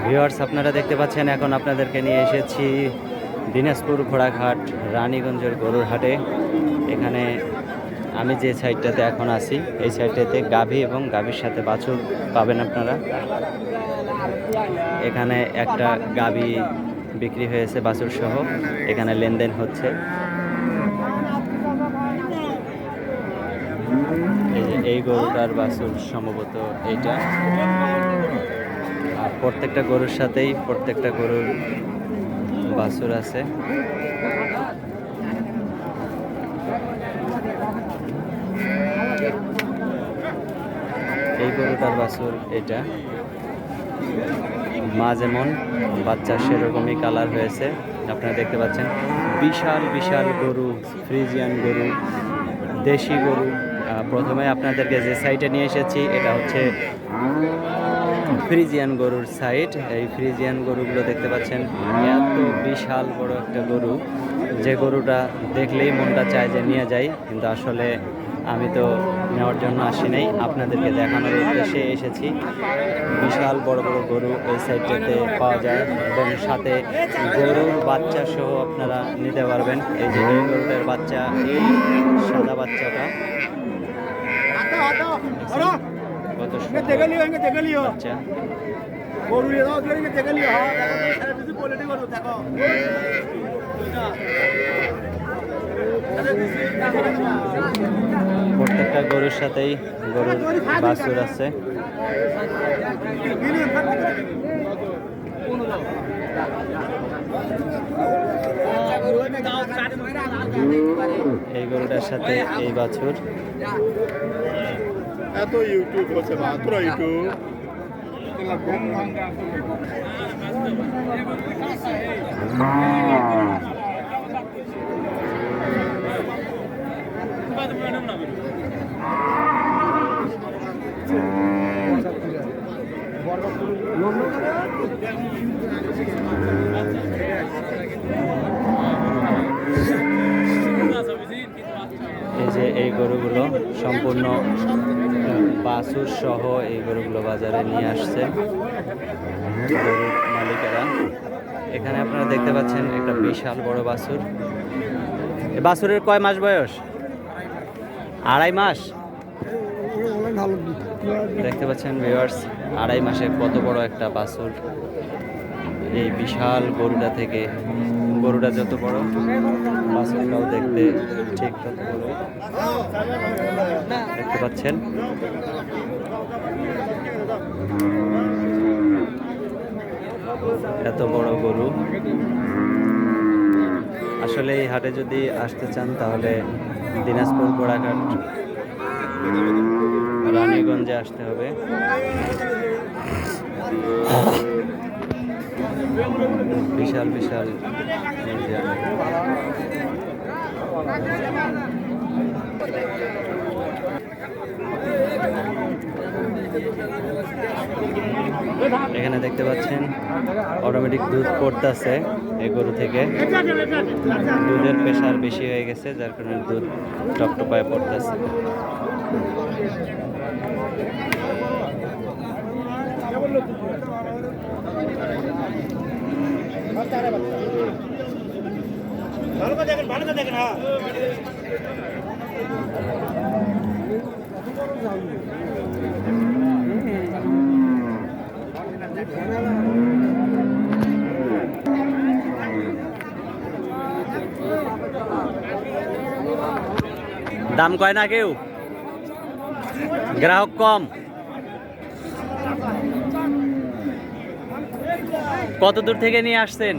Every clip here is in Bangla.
ভিউয়ার্স, আপনারা দেখতে পাচ্ছেন এখন আপনাদেরকে নিয়ে এসেছি দিনাজপুর ঘোড়াঘাট রানীগঞ্জের গরুর হাটে। এখানে আমি যে সাইডটাতে এখন আছি এই সাইডটাতে গাভী এবং গাভীর সাথে বাছুর পাবেন আপনারা। এখানে একটা গাভী বিক্রি হয়েছে বাছুর সহ, এখানে লেনদেন হচ্ছে। এই গরুটার বাছুর সম্ভবত এইটা। আর প্রত্যেকটা গরুর সাথেই প্রত্যেকটা গরুর বাছুর আছে। এই গরুটার বাছুর এটা। মা যেমন বাচ্চা সেরকমই কালার হয়েছে, আপনারা দেখতে পাচ্ছেন। বিশাল বিশাল গরু, ফ্রিজিয়ান গরু, দেশি গরু। প্রথমে আপনাদেরকে যে সাইটে নিয়ে এসেছি এটা হচ্ছে ফ্রিজিয়ান গরুর সাইট। এই ফ্রিজিয়ান গরুগুলো দেখতে পাচ্ছেন, এত বিশাল বড় একটা গরু, যে গরুটা দেখলেই মনটা চায় যে নিয়ে যাই, কিন্তু আসলে আমি তো নেওয়ার জন্য আসি নাই, আপনাদেরকে দেখানোর উদ্দেশ্যে এসেছি। বিশাল বড় বড় গরু এই সাইডটাতে পাওয়া যায় এবং সাথে গরুর বাচ্চা সহ আপনারা নিতে পারবেন। এই যে এই গরুটার বাচ্চা, এই সাদা বাচ্চাটা কত বাচ্চা। প্রত্যেকটা গরুর সাথেই গরুর বাছুর আছে। এই গরুটার সাথে এই বাছুর। এত ইউটিউব হচ্ছে না, তোরা ইউটিউব এই যে এই গরুগুলো সম্পূর্ণ বাছুর সহ এই গরুগুলো বাজারে নিয়ে আসছে গরুর মালিকেরা। এখানে আপনারা দেখতে পাচ্ছেন একটা বিশাল বড় বাছুর। এই বাছুরের কয় মাস বয়স? 2.5 মাস। দেখতে পাচ্ছেন ভিউয়ার্স, 2.5 মাসে কত বড় একটা বাছুর। এই বিশাল গরুটা থেকে, গরুটা যত বড় বাছুরটাও দেখতে ঠিক তত বড়। দেখতে পাচ্ছেন এত বড় গরু। আসলে এই হাটে যদি আসতে চান তাহলে দিনাজপুর ঘোড়াঘাট রানীগঞ্জে আসতে হবে। বিশাল বিশাল এখানে দেখতে পাচ্ছেন অটোমেটিক দুধ পড়তেছে এই গরু থেকে। দুধের প্রেশার বেশি হয়ে গেছে, যার কারণে দুধ টপটপায় পড়তেছে। দাম কয় না কেউ, গ্রাহক কম। কত দূর থেকে নিয়ে আসছেন?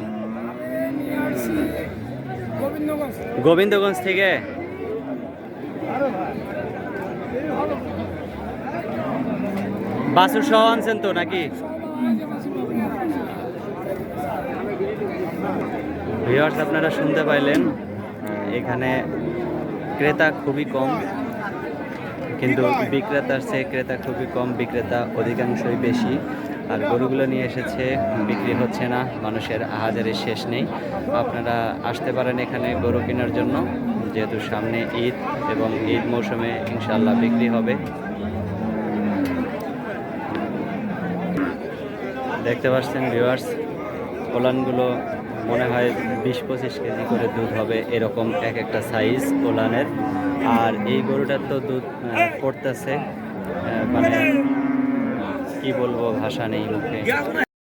গোবিন্দগঞ্জ থেকে। বাছুর সহ আনছেন তো নাকি? ভিউয়ার্স, আপনারা শুনতে পাইলেন, এখানে ক্রেতা খুবই কম, কিন্তু বিক্রেতার চেয়ে ক্রেতা খুবই কম, বিক্রেতা অধিকাংশই বেশি। আর গরুগুলো নিয়ে এসেছে, বিক্রি হচ্ছে না, মানুষের আহাজারের শেষ নেই। আপনারা আসতে পারেন এখানে গরু কেনার জন্য, যেহেতু সামনে ঈদ এবং ঈদ মৌসুমে ইনশাআল্লাহ বিক্রি হবে। দেখতে পাচ্ছেন ভিউয়ার্স, ওলানগুলো মনে হয় 20-25 কেজি করে দুধ হবে, এরকম এক একটা সাইজ ওলানের। আর এই গরুটার তো দুধ পড়তেছে, মানে কি বলবো, ভাষা নেই মুখে।